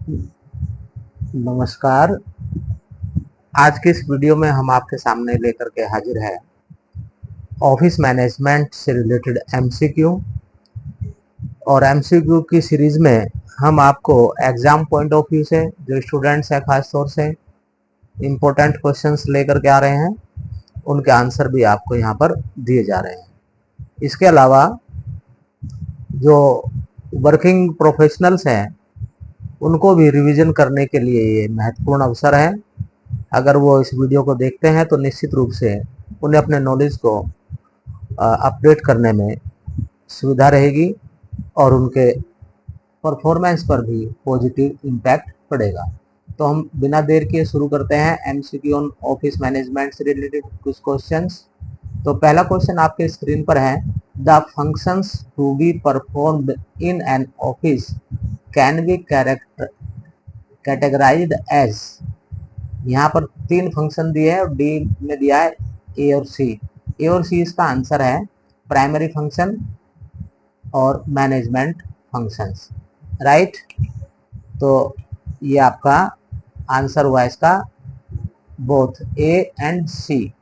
नमस्कार। आज की इस वीडियो में हम आपके सामने लेकर के हाजिर है ऑफिस मैनेजमेंट से रिलेटेड एमसीक्यू। और एमसीक्यू की सीरीज में हम आपको एग्जाम पॉइंट ऑफ व्यू से जो स्टूडेंट्स हैं खास तौर से इम्पोर्टेंट क्वेश्चंस लेकर के आ रहे हैं, उनके आंसर भी आपको यहाँ पर दिए जा रहे हैं। इसके अलावा जो वर्किंग प्रोफेशनल्स हैं उनको भी रिवीजन करने के लिए ये महत्वपूर्ण अवसर है। अगर वो इस वीडियो को देखते हैं तो निश्चित रूप से उन्हें अपने नॉलेज को अपडेट करने में सुविधा रहेगी और उनके परफॉर्मेंस पर भी पॉजिटिव इम्पैक्ट पड़ेगा। तो हम बिना देर किए शुरू करते हैं एमसीक्यू ऑन ऑफिस मैनेजमेंट से रिलेटेड कुछ क्वेश्चंस। तो पहला क्वेश्चन आपके स्क्रीन पर है, the functions to be performed in an office can be categorized as. यहाँ पर 3 फंक्शन दिए हैं और डी में दिया है ए और सी। ए और सी इसका आंसर है प्राइमरी फंक्शन और मैनेजमेंट फंक्शंस, राइट। तो ये आपका आंसर हुआ इसका बोथ ए एंड सी।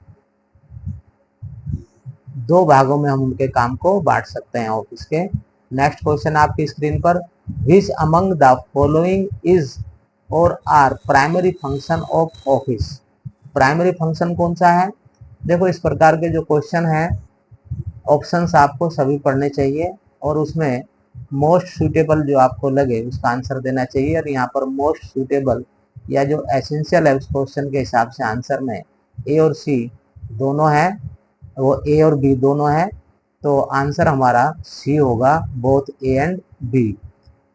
2 भागों में हम उनके काम को बांट सकते हैं ऑफिस के। नेक्स्ट क्वेश्चन आपकी स्क्रीन पर, which among the following is और are primary function of office. Primary function कौन सा है? देखो, इस प्रकार के जो क्वेश्चन हैं ऑप्शंस आपको सभी पढ़ने चाहिए और उसमें मोस्ट सूटेबल जो आपको लगे उसका आंसर देना चाहिए। और यहाँ पर मोस्ट सूटेबल या जो एसेंशियल है उस क्वेश्चन के हिसाब से आंसर में ए और सी दोनों है, वो ए और बी दोनों है। तो आंसर हमारा सी होगा, both A and B.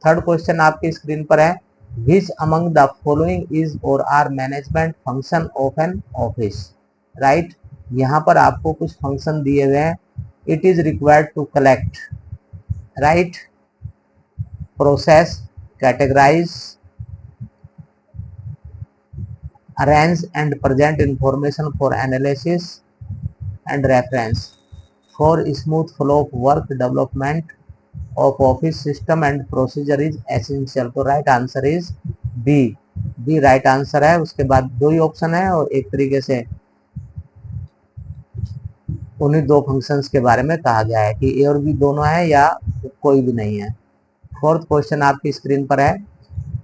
Third question आपकी स्क्रीन पर है, which among the following is और are management function of an office, right. यहाँ पर आपको कुछ फंक्शन दिए हुए हैं। It is required to collect, right, process, categorize, arrange and present information for analysis and reference for smooth flow of work development of office system and procedure is essential। तो right answer is B. B right answer है। उसके बाद 2 ही option है और एक तरीके से उन्हीं 2 फंक्शंस के बारे में कहा गया है कि ए और बी दोनों है या कोई भी नहीं है। फोर्थ क्वेश्चन आपकी स्क्रीन पर है,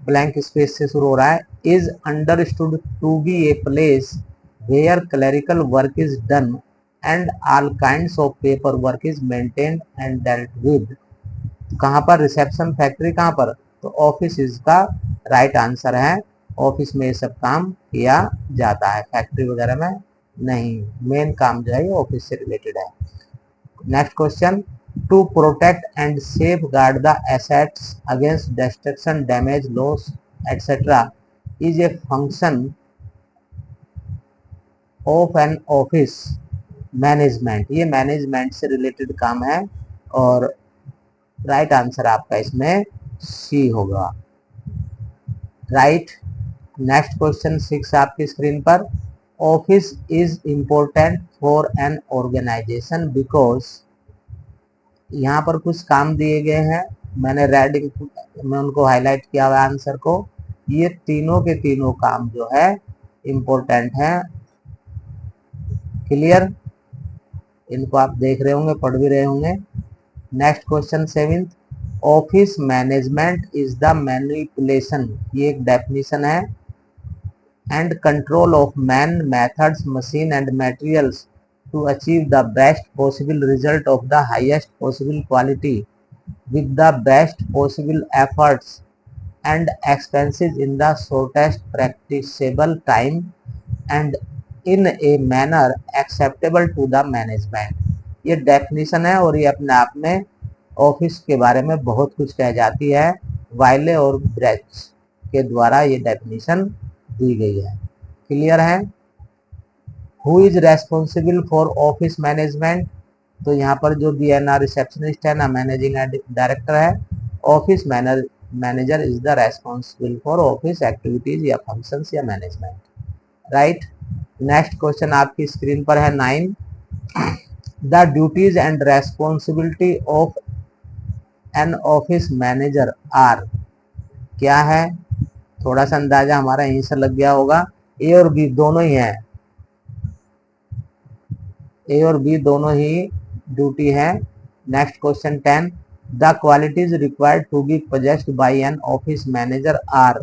ब्लैंक स्पेस से शुरू हो रहा है, is understood to be a place where clerical work is done and all kinds of paper work is maintained and dealt with. कहाँ पर? रिसेप्शन, फैक्ट्री, कहाँ पर? तो ऑफिस इसका राइट आंसर है। ऑफिस में ये सब काम किया जाता है, फैक्ट्री वगैरह में नहीं। मेन काम जो है ये ऑफिस से रिलेटेड है। Next question, to protect and safe guard the assets against destruction, damage, loss etcetera is a function of an office management. ये मैनेजमेंट से रिलेटेड काम है और राइट आंसर आपका इसमें सी होगा, राइट। नेक्स्ट क्वेश्चन 6 आपकी स्क्रीन पर, office is important for an organization because. यहाँ पर कुछ काम दिए गए हैं, मैंने रेड में उनको हाईलाइट किया हुआ आंसर को। ये तीनों के तीनों काम जो है इम्पोर्टेंट है, क्लियर। इनको आप देख रहे होंगे, पढ़ भी रहे होंगे। Next question 7, office management is the manipulation, ये एक डेफिनेशन है, and control of man, methods, machine and materials to achieve the best possible result of the highest possible quality with the best possible efforts and expenses in the shortest practicable time and in a manner acceptable to the management। ये definition है और ये अपने आप में office के बारे में बहुत कुछ कह जाती है। वाइले और ब्रेच के द्वारा ये डेफिनेशन दी गई है, क्लियर है। Who is responsible for office management, तो यहाँ पर जो DNR रिसेप्शनिस्ट है ना, मैनेजिंग डायरेक्टर है। Office manager is the responsible for office activities या फंक्शंस या मैनेजमेंट, राइट। नेक्स्ट क्वेश्चन आपकी स्क्रीन पर है 9, the duties and responsibility of an office manager are, क्या है? थोड़ा सा अंदाजा हमारा यहीं से लग गया होगा। ए और बी दोनों ही है, ए और बी दोनों ही ड्यूटी है। Next question 10, the qualities required to be possessed by an office manager are.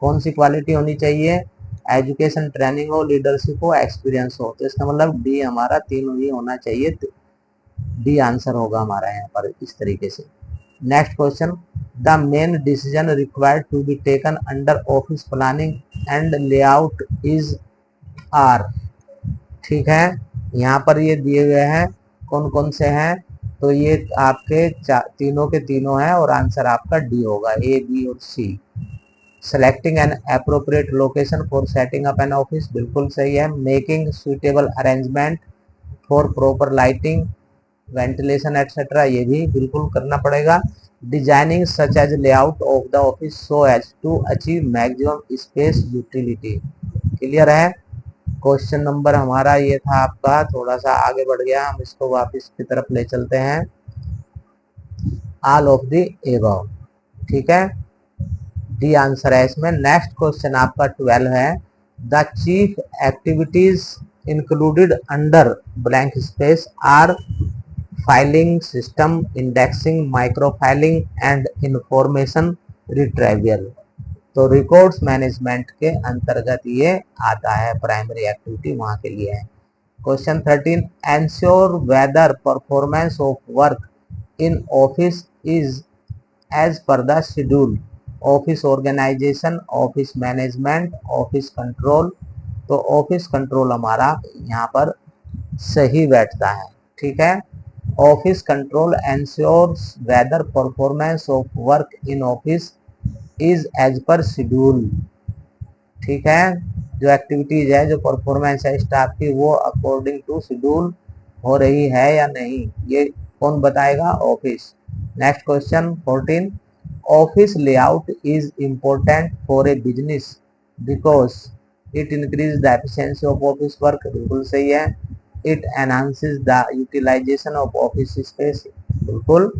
कौन सी क्वालिटी होनी चाहिए? एजुकेशन, ट्रेनिंग हो, लीडरशिप हो, एक्सपीरियंस हो। तो इसका मतलब डी हमारा तीनों ही होना चाहिए। डी आंसर होगा हमारा यहाँ पर इस तरीके से। Next question, the main decision required to be taken under office planning and layout is are. ठीक है, यहाँ पर ये दिए हुए हैं कौन कौन से हैं, तो ये आपके तीनों के तीनों हैं और आंसर आपका डी होगा, ए बी और C. Selecting an appropriate location for setting up an office, बिल्कुल सही है। Making suitable arrangement for proper lighting, ventilation etcetera, ये भी बिल्कुल करना पड़ेगा। Designing such as layout of the office so as to achieve maximum space utility. Clear है। Question number हमारा ये था आपका, थोड़ा सा आगे बढ़ गया, हम इसको वापस की तरफ ले चलते हैं। ऑल ऑफ द एबव, ठीक है, डी आंसर है इसमें। नेक्स्ट क्वेश्चन आपका 12 है, the chief activities included under blank space are filing system, indexing, micro filing and information retrieval. तो रिकॉर्ड्स मैनेजमेंट के अंतर्गत ये आता है, प्राइमरी एक्टिविटी वहां के लिए है। Question 13, ensure whether performance of work in office is as per the schedule, office organisation, office management, office control. तो ऑफिस कंट्रोल हमारा यहाँ पर सही बैठता है। ठीक है, office control ensures whether performance of work in office is as per schedule. ठीक है, जो एक्टिविटीज है, जो परफॉर्मेंस है स्टाफ की, वो अकॉर्डिंग टू शेड्यूल हो रही है या नहीं, ये कौन बताएगा? Office. Next question 14, office layout is important for a business because it increase the efficiency of office work, बिल्कुल सही है। It enhances the utilization of office space, बिल्कुल।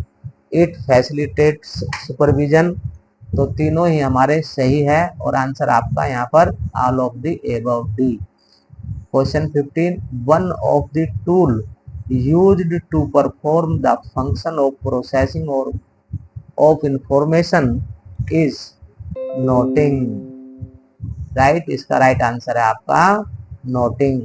It facilitates supervision. तो तीनों ही हमारे सही है और आंसर आपका यहाँ पर all of the above, D. Question 15, one of the tool used to perform the function of processing और of information is noting, right. इसका राइट आंसर है आपका noting.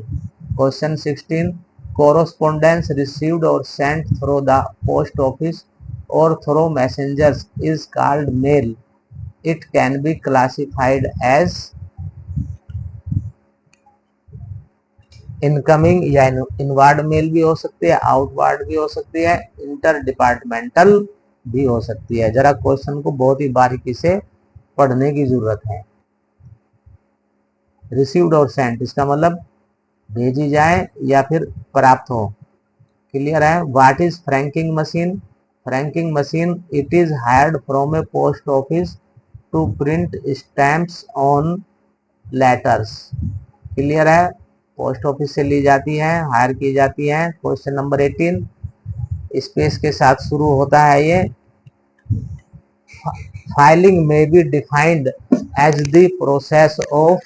Question 16, correspondence received or sent through the post office or through messengers is called mail. It can be classified as incoming या inward mail भी हो सकती है, outward भी हो सकती है, इंटर डिपार्टमेंटल भी हो सकती है। जरा क्वेश्चन को बहुत ही बारीकी से पढ़ने की जरूरत है। रिसीव्ड और सेंट, इसका मतलब भेजी जाए या फिर प्राप्त हो। क्लियर है। What is franking machine? Franking machine, it is hired from a post office to print stamps on letters. Clear है, पोस्ट ऑफिस से ली जाती है, हायर की जाती है। क्वेश्चन नंबर 18, स्पेस के साथ शुरू होता है ये। Filing may be defined as the process of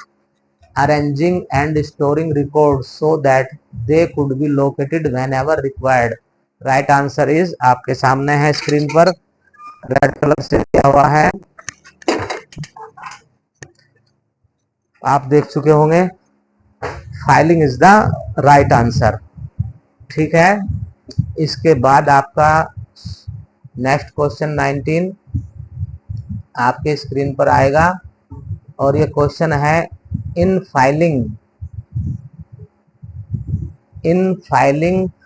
arranging and storing records so that they could be located whenever required. Right answer is आपके सामने है स्क्रीन पर, रेड कलर से दिया हुआ है, आप देख चुके होंगे। Filing is the right answer. ठीक है, इसके बाद आपका नेक्स्ट क्वेश्चन 19 आपके स्क्रीन पर आएगा और ये क्वेश्चन है, in filing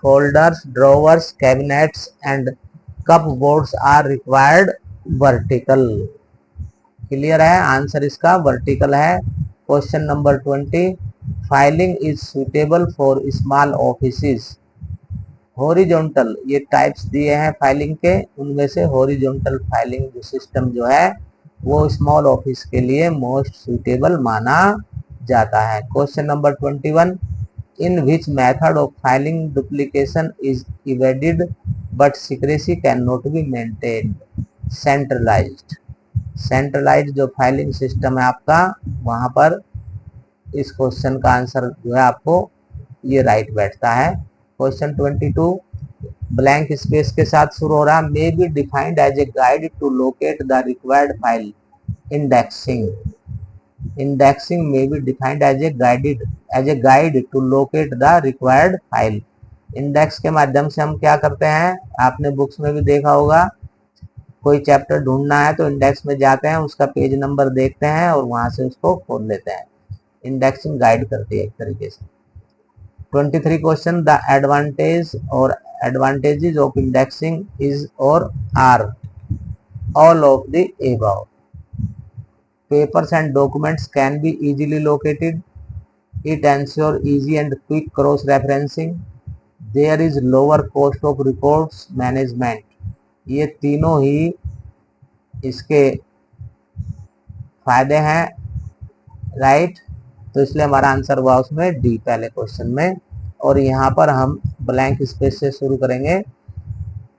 folders, drawers, cabinets and cupboards are required vertical. Clear है, आंसर इसका वर्टिकल है। Question number 20, filing is suitable for small offices. Horizontal, ये टाइप्स दिए हैं फाइलिंग के, उनमें से हॉरिजॉन्टल फाइलिंग जो सिस्टम जो है वो स्मॉल ऑफिस के लिए मोस्ट सुटेबल माना जाता है। Question number 21, in which method of filing duplication is evaded but secrecy can not be maintained, centralised. Centralised जो फाइलिंग सिस्टम है आपका, वहां पर इस क्वेश्चन का आंसर जो है आपको ये राइट बैठता है। क्वेश्चन 22 ब्लैंक स्पेस के साथ शुरू हो रहा, may be defined as a guide to locate the required file. Indexing, indexing may be defined as a guide to locate the required file। Index के माध्यम से हम क्या करते हैं, आपने बुक्स में भी देखा होगा, कोई चैप्टर ढूंढना है तो इंडेक्स में जाते हैं, उसका पेज नंबर देखते हैं और वहां से उसको खोल लेते हैं। इंडेक्सिंग गाइड करती है एक तरीके से। 23 क्वेश्चन, द एडवांटेज और एडवांटेजेस ऑफ इंडेक्सिंग इज और are all of the above. Papers and documents can be easily located. It ensures easy and quick cross-referencing. There is lower cost of records management। ये तीनों ही इसके फायदे हैं, right. तो इसलिए हमारा आंसर हुआ उसमें डी पहले क्वेश्चन में। और यहाँ पर हम ब्लैंक स्पेस से शुरू करेंगे।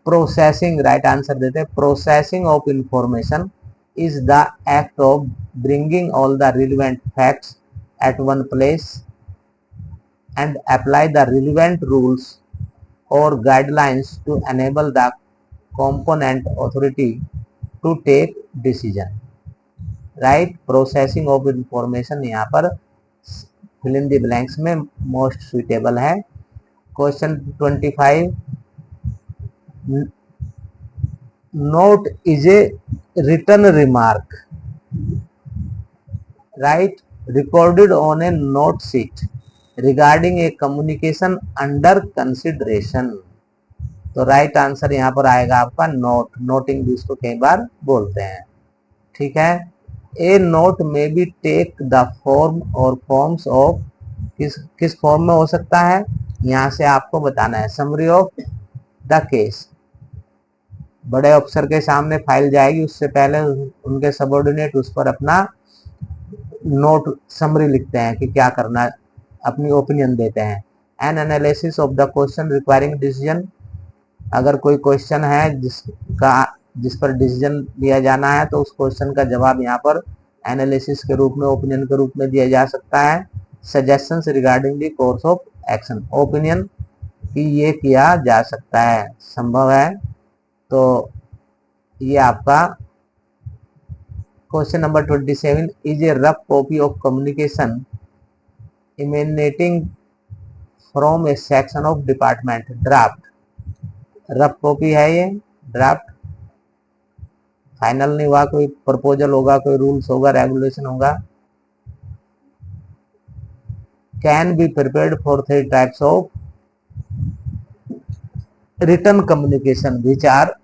प्रोसेसिंग, राइट आंसर देते हैं। Processing of information is the act of bringing all the relevant facts at one place and apply the relevant rules or guidelines to enable the component authority to take decision। right, processing of information यहाँ पर fill in the blanks में most suitable है। Question 25, note is a written remark, right, recorded on a note sheet regarding a communication under consideration। तो right answer यहाँ पर आएगा आपका note, noting भी इसको कई बार बोलते हैं, ठीक है। ए नोट में बी टेक द फॉर्म और फॉर्म्स ऑफ, किस फॉर्म में हो सकता है, यहाँ से आपको बताना है। समरी ऑफ द केस, बड़े अफसर के सामने फाइल जाएगी, उससे पहले उनके सबऑर्डिनेट उस पर अपना नोट समरी लिखते हैं कि क्या करना, अपनी ओपिनियन देते हैं। N analysis of the question requiring decision, अगर कोई क्वेश्चन है जिस पर डिसीजन दिया जाना है तो उस क्वेश्चन का जवाब यहाँ पर एनालिसिस के रूप में, ओपिनियन के रूप में दिया जा सकता है। Suggestions regarding the course of action, opinion कि ये किया जा सकता है, संभव है। तो ये आपका question number 27 is a rough copy of communication emanating from a section of department. Draft, rough copy है ये, ड्राफ्ट फाइनल नहीं हुआ, कोई प्रपोजल होगा, कोई रूल्स होगा, रेगुलेशन होगा। Can be prepared for 3 types of written communication which are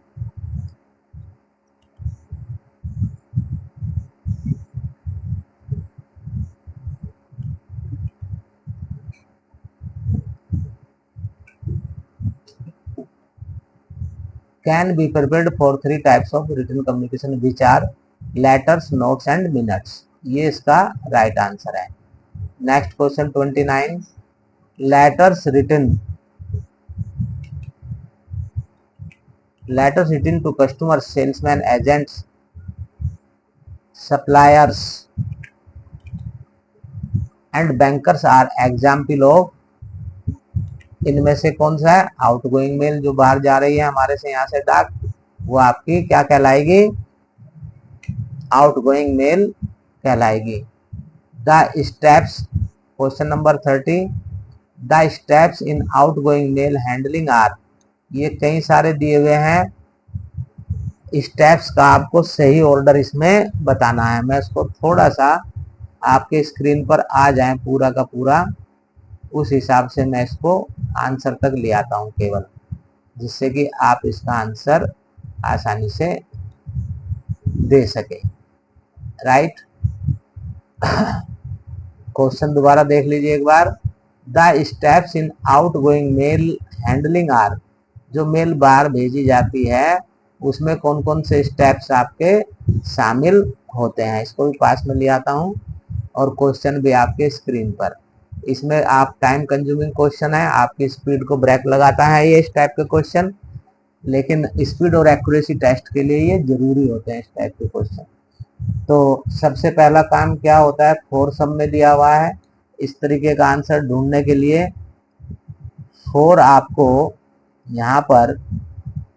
can be prepared for 3 types of written communication which are letters, notes and minutes। ये इसका राइट आंसर है। Next question 29, letters written to customer, salesman, agents, suppliers and bankers are example of. इनमें से कौन सा है, outgoing mail, जो बाहर जा रही है हमारे से यहाँ से डाक, वो आपकी क्या कहलाएगी, आउटगोइंग मेल कहलाएगी। The steps, question number 30, the steps in outgoing mail handling are. ये कई सारे दिए हुए हैं, स्टेप्स का आपको सही ऑर्डर इसमें बताना है। मैं इसको थोड़ा सा आपके स्क्रीन पर आ जाए पूरा का पूरा, उस हिसाब से मैं इसको आंसर तक ले आता हूं केवल, जिससे कि आप इसका आंसर आसानी से दे सके, राइट। क्वेश्चन दोबारा देख लीजिए एक बार। The steps in outgoing mail handling are, जो मेल बाहर भेजी जाती है उसमें कौन कौन से स्टेप्स आपके शामिल होते हैं। इसको भी पास में ले आता हूं और क्वेश्चन भी आपके स्क्रीन पर। इसमें आप टाइम कंज्यूमिंग क्वेश्चन है, आपकी स्पीड को ब्रेक लगाता है ये इस टाइप के क्वेश्चन, लेकिन स्पीड और एक्यूरेसी टेस्ट के लिए ये जरूरी होते हैं इस टाइप के क्वेश्चन। तो सबसे पहला काम क्या होता है, 4 सब में दिया हुआ है, इस तरीके का आंसर ढूंढने के लिए 4 आपको यहाँ पर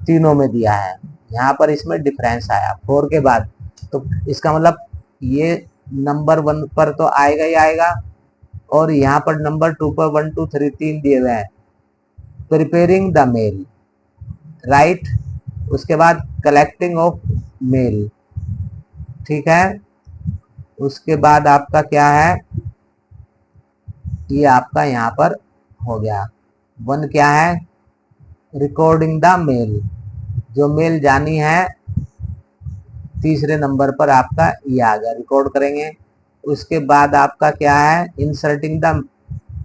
तीनों में दिया है, यहाँ पर इसमें डिफरेंस आया 4 के बाद, तो इसका मतलब ये नंबर 1 पर तो आएगा ही आएगा, और यहाँ पर नंबर 2 पर 1 2 3 3 दिए हुए हैं, प्रिपेयरिंग द मेल, राइट। उसके बाद कलेक्टिंग ऑफ मेल, ठीक है। उसके बाद आपका क्या है, ये आपका यहाँ पर हो गया 1 क्या है, रिकॉर्डिंग द मेल, जो मेल जानी है तीसरे नंबर पर आपका ये आ गया, रिकॉर्ड करेंगे। उसके बाद आपका क्या है, inserting the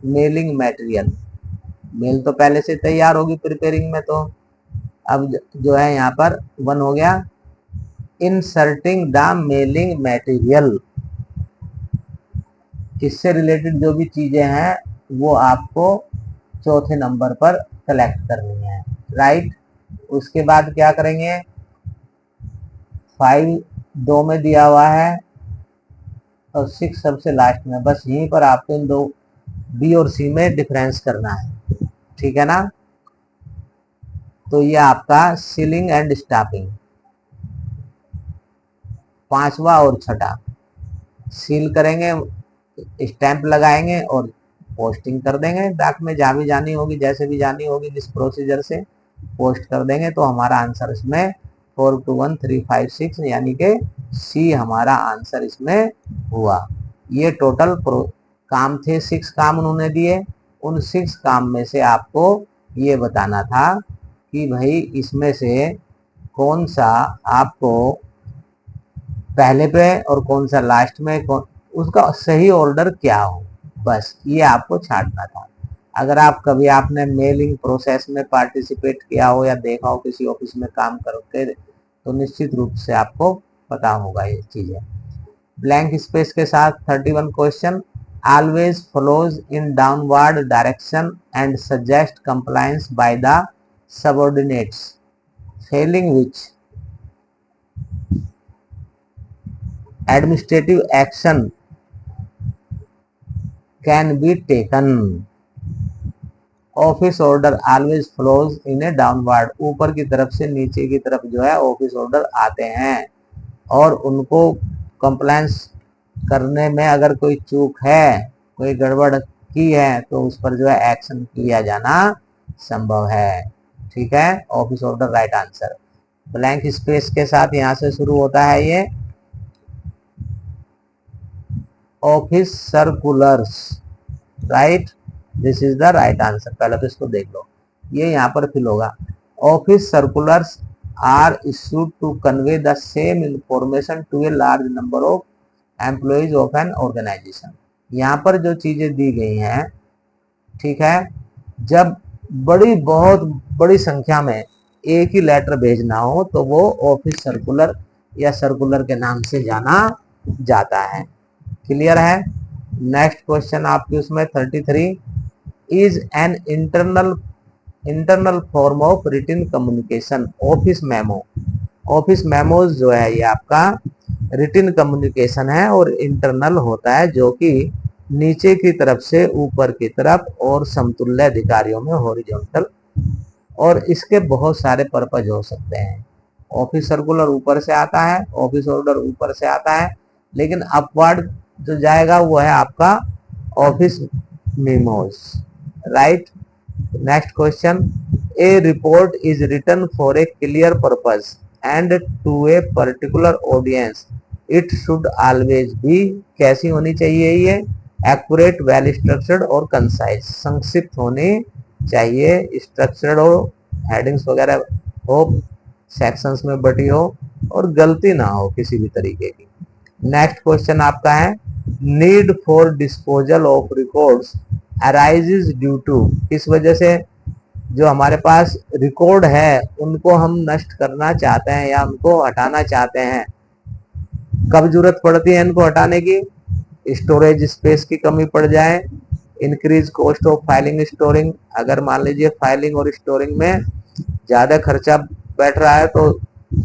mailing material, mail तो पहले से तैयार होगी प्रिपेयरिंग में, तो अब जो है यहाँ पर 1 हो गया, इंसर्टिंग द मेलिंग मटेरियल, इससे रिलेटेड जो भी चीजें हैं वो आपको चौथे नंबर पर कलेक्ट करनी है, राइट। उसके बाद क्या करेंगे, 5 2 में दिया हुआ है और 6 सबसे लास्ट में, बस यहीं पर आपको इन दो बी और सी में डिफरेंस करना है, ठीक है ना। तो ये आपका सीलिंग एंड स्टाफिंग, 5वां और 6ठा, सील करेंगे, स्टैंप लगाएंगे और पोस्टिंग कर देंगे डाक में, जहां भी जानी होगी, जैसे भी जानी होगी, जिस प्रोसीजर से पोस्ट कर देंगे, तो हमारा आंसर इसमें 421356 यानी कि सी हमारा आंसर इसमें हुआ। ये टोटल काम थे, 6 काम उन्होंने दिए, उन 6 काम में से आपको ये बताना था कि भाई इसमें से कौन सा आपको पहले पे और कौन सा लास्ट में, उसका सही ऑर्डर क्या हो, बस ये आपको छांटना था। अगर आप कभी आपने मेलिंग प्रोसेस में पार्टिसिपेट किया हो या देखा हो किसी ऑफिस में काम करके, तो निश्चित रूप से आपको पता होगा ये चीजें। ब्लैंक स्पेस के साथ 31 question, always flows in downward direction and suggest compliance by the subordinates, Fehling which administrative action can be taken, office order always flows in A downward, ऊपर की तरफ से नीचे की तरफ जो है ऑफिस ऑर्डर आते हैं, और उनको कंप्लायंस करने में अगर कोई चूक है, कोई गड़बड़ की है, तो उस पर जो है एक्शन किया जाना संभव है, ठीक है। Office order right answer. Blank space के साथ यहां से शुरू होता है ये office circulars, right, this is the right answer. पहले तो इसको देख लो, ये यहाँ पर फिल होगा, office circulars are issued to convey the same information to a large number of employees of an organisation. यहाँ पर जो चीजें दी गई हैं, ठीक है, जब बहुत बड़ी संख्या में एक ही लेटर भेजना हो तो वो ऑफिस सर्कुलर या सर्कुलर के नाम से जाना जाता है, क्लियर है। नेक्स्ट क्वेश्चन आपके उसमें 33, is an internal form of written communication office memo, office memos जो है ये आपका रिटन कम्युनिकेशन है और इंटरनल होता है, जो कि नीचे की तरफ से ऊपर की तरफ और समतुल्य अधिकारियों में हॉरिजॉन्टल, और इसके बहुत सारे पर्पज हो सकते हैं। ऑफिस सर्कुलर ऊपर से आता है, ऑफिस ऑर्डर ऊपर से आता है, लेकिन अपवर्ड जो जाएगा वो है आपका office memos, right. Next question, a report is written for a clear purpose and to a particular audience, it should always be, कैसी होनी चाहिए ये, एक्यूरेट, वेल स्ट्रक्चर्ड और कंसाइज, संक्षिप्त होनी चाहिए, स्ट्रक्चर्ड हो, हेडिंग्स वगैरह हो, सेक्शंस में बटी हो, और गलती ना हो किसी भी तरीके की। नेक्स्ट क्वेश्चन आपका है, need for disposal of records arises due to, किस वजह से जो हमारे पास रिकॉर्ड है उनको हम नष्ट करना चाहते हैं या उनको हटाना चाहते हैं, कब जरूरत पड़ती है इनको हटाने की, स्टोरेज स्पेस की कमी पड़ जाए, increase cost of filing storing, अगर मान लीजिए फाइलिंग और स्टोरिंग में ज्यादा खर्चा बैठ रहा है, तो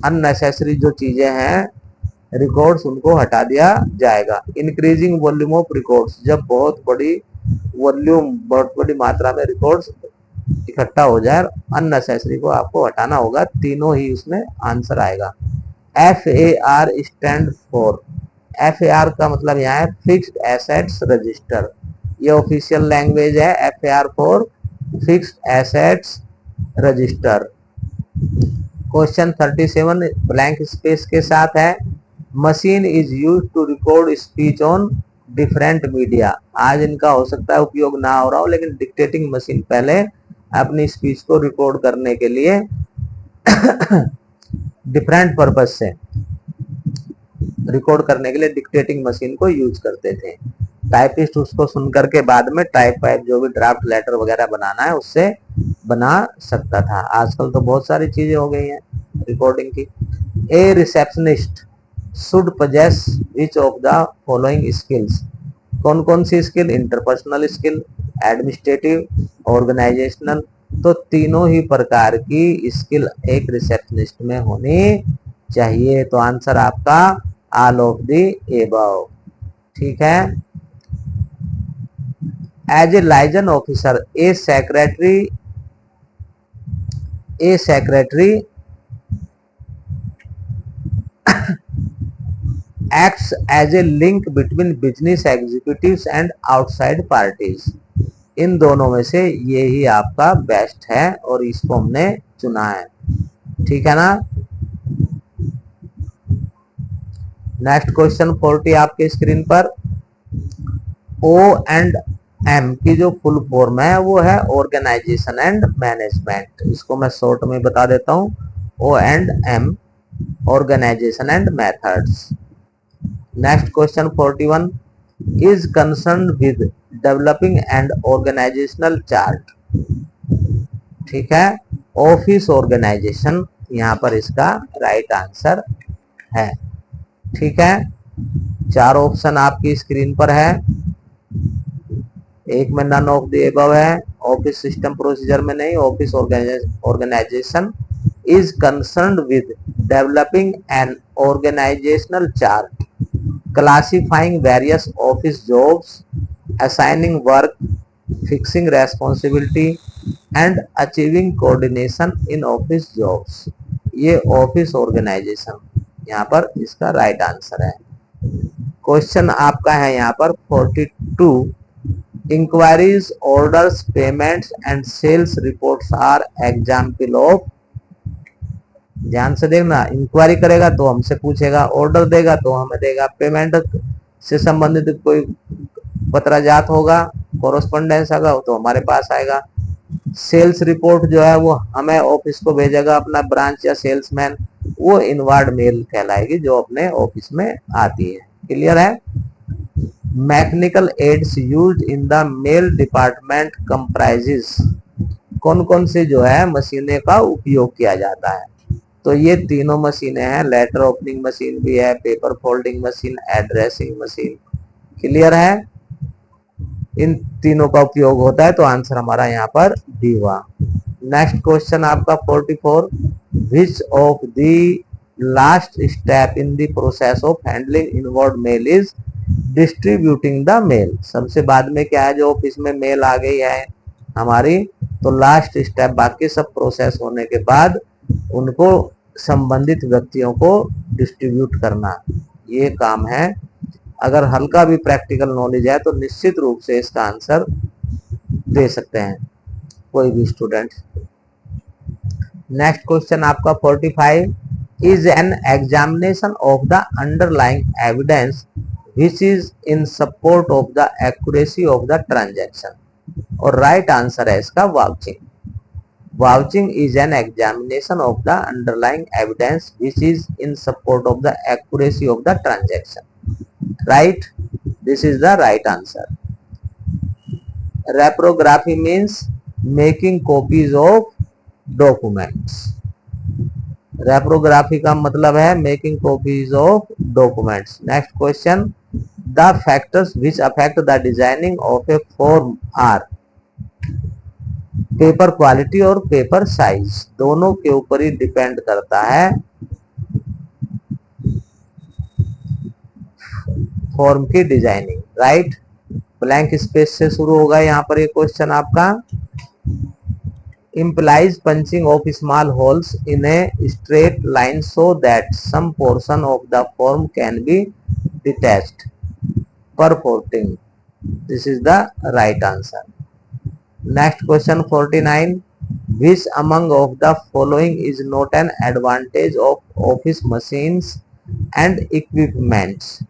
अननेसेसरी जो चीजें हैं रिकॉर्ड्स उनको हटा दिया जाएगा। इंक्रीजिंग वॉल्यूम ऑफ रिकॉर्ड्स, जब बहुत बड़ी वॉल्यूम, बहुत बड़ी मात्रा में रिकॉर्ड्स इकट्ठा हो जाए, अननेसेसरी को आपको हटाना होगा। तीनों ही उसमें आंसर आएगा। FAR स्टैंड फॉर, FAR का मतलब यहाँ है फिक्स्ड एसेट्स रजिस्टर, ये ऑफिशियल लैंग्वेज है। FAR for fixed assets register. Question 37 blank space के साथ है। Machine is use to record speech on different media. आज इनका हो सकता है उपयोग ना हो रहा हो, लेकिन डिक्टेटिंग मशीन पहले अपनी स्पीच को रिकॉर्ड करने के लिए डिफरेंट पर्पज से रिकॉर्ड करने के लिए डिक्टेटिंग मशीन को यूज करते थे। टाइपिस्ट उसको सुनकर के बाद में टाइप वाइप जो भी ड्राफ्ट लेटर वगैरह बनाना है उससे बना सकता था। आजकल तो बहुत सारी चीजें हो गई हैं रिकॉर्डिंग की। A receptionist should possess which of the following skills. कौन कौन सी skill? Interpersonal skill, administrative, organizational. तो तीनों ही प्रकार की स्किल एक रिसेप्शनिस्ट में होनी चाहिए। तो आंसर आपका ऑल ऑफ द एबव। ठीक है। As a liaison officer, a secretary acts as a link between business executives and outside parties। इन दोनों में से ये ही आपका बेस्ट है और इसको हमने चुना है। ठीक है ना। नेक्स्ट क्वेश्चन 40 आपके स्क्रीन पर। O&M की जो फुल फॉर्म है वो है ऑर्गेनाइजेशन एंड मैनेजमेंट। इसको मैं शॉर्ट में बता देता हूँ। O&M organisation and methods. Next question 41 is concern with developing and organisational chart. ठीक है। ऑफिस ऑर्गेनाइजेशन यहाँ पर इसका राइट आंसर है। ठीक है। चार ऑप्शन आपकी स्क्रीन पर है। एक में नन ऑफ द एबव है, ऑफिस सिस्टम प्रोसीजर में नहीं। Office organisation is concern with developing an organisational chart, classifying various office jobs, assigning work, fixing responsibility and achieving coordination in office jobs। ये office organisation यहाँ पर इसका right answer है। Question आपका है यहाँ पर 42 enquiries, orders, payments and sales reports are example of. ध्यान से देखना, इंक्वायरी करेगा तो हमसे पूछेगा, ऑर्डर देगा तो हमें देगा, पेमेंट से संबंधित कोई पत्राजात होगा, कोरोस्पोंडेंस होगा तो हमारे पास आएगा। सेल्स रिपोर्ट जो है वो हमें ऑफिस को भेजेगा अपना ब्रांच या सेल्समैन, वो इनवर्ड मेल कहलाएगी जो अपने ऑफिस में आती है। क्लियर है। Mechanical aids used in the mail department comprises. कौन कौन से जो है मशीनें का उपयोग किया जाता है? तो ये तीनों मशीनें हैं। लेटर ओपनिंग मशीन भी है, paper folding machine, addressing machine. Clear है। इन तीनों का उपयोग होता है, तो आंसर हमारा यहाँ पर डी हुआ। नेक्स्ट क्वेश्चन आपका 44 which of the last step in the process of handling inward mail is distributing the mail. सबसे बाद में क्या है, जो ऑफिस में मेल आ गई है हमारी, तो लास्ट स्टेप बाकी सब प्रोसेस होने के बाद उनको संबंधित व्यक्तियों को डिस्ट्रीब्यूट करना, ये काम है। अगर हल्का भी प्रैक्टिकल नॉलेज है तो निश्चित रूप से इसका आंसर दे सकते हैं कोई भी स्टूडेंट। नेक्स्ट क्वेश्चन आपका 45 is an examination of the underlying evidence which is in support of the accuracy of the transaction. और राइट आंसर है इसका vouching. Vouching is an examination of the underlying evidence which is in support of the accuracy of the transaction. Right? This is the right answer. Reprography means making copies of documents. Reprography का मतलब है making copies of documents. Next question. The factors which affect the designing of a form are paper quality और paper size, दोनों के ऊपर ही depend करता है form की डिजाइनिंग, राइट। ब्लैंक स्पेस से शुरू होगा यहाँ पर ये क्वेश्चन आपका। implies punching of small holes in a straight line so that some portion of the form can be detached. Perforating. This is the right answer. Next question 49. Which among of the following is not an advantage of office machines and equipments?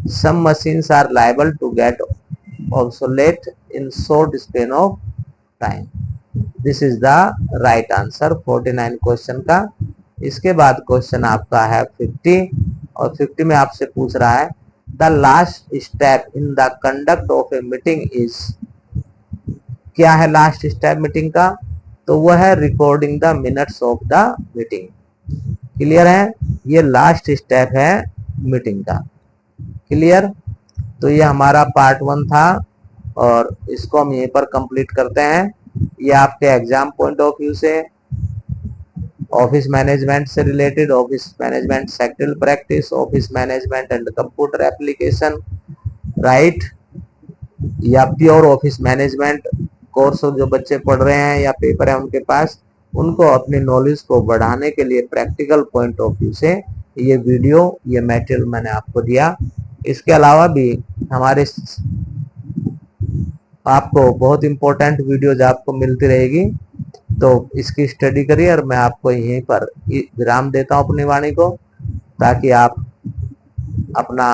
Some machines are liable to get obsolete in short span of time. This is the right answer 49 question का। इसके बाद question आपका है 50 और 50 में आपसे पूछ रहा है the last step in the conduct of a meeting is. क्या है लास्ट स्टेप मीटिंग का? तो वह है recording the minutes of the meeting. Clear है? ये लास्ट स्टेप है मीटिंग का। क्लियर? तो ये हमारा पार्ट 1 था और इसको हम यहीं पर कंप्लीट करते हैं। ये आपके एग्जाम पॉइंट ऑफ व्यू से, ऑफिस मैनेजमेंट से related, office management sectoral practice, office management and computer application, right, या प्योर ऑफिस मैनेजमेंट कोर्स जो बच्चे पढ़ रहे हैं या पेपर है उनके पास, उनको अपनी नॉलेज को बढ़ाने के लिए प्रैक्टिकल पॉइंट ऑफ व्यू से ये वीडियो, ये मटेरियल मैंने आपको दिया। इसके अलावा भी हमारे आपको बहुत इंपॉर्टेंट वीडियोज आपको मिलती रहेगी, तो इसकी स्टडी करिए। और मैं आपको यहीं पर विराम देता हूं अपनी वाणी को, ताकि आप अपना